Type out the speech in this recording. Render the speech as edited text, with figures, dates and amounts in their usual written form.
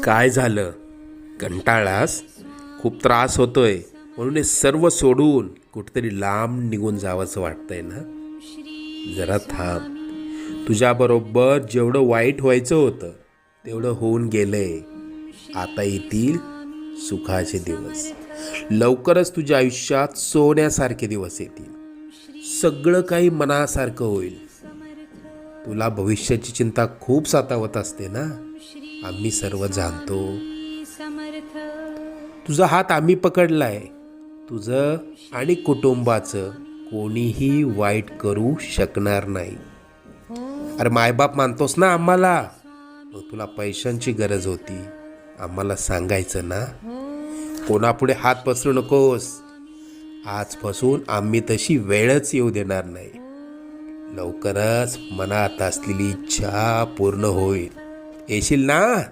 काय झालं? कंटाळलास? खूप त्रास होतोय म्हणून हे सर्व सोडून कुठेतरी लांब निघून जावंसं वाटतंय ना? जरा थांब. तुझ्याबरोबर जेवढं वाईट व्हायचं होतं तेवढं होऊन गेलंय. आता येतील सुखाचे दिवस. लवकरच तुझ्या आयुष्यात सोन्यासारखे दिवस येतील. सगळं काही मनासारखं होईल. तुला भविष्याची चिंता खूप सतावत असते ना? आम्ही सर्व जाणतो. तुझा हात आम्ही पकडलाय. तुझं आणि कुटुंबाचं कोणीही वाईट करू शकणार नाही. अरे मायबाप मानतोस ना आम्हाला? मग तुला पैशांची गरज होती, आम्हाला सांगायचं ना? कोणापुढे हात पसरू नकोस. आजपासून आम्ही तशी वेळच येऊ देणार नाही. लवकरच मनात असलेली इच्छा पूर्ण होईल. येशील ना?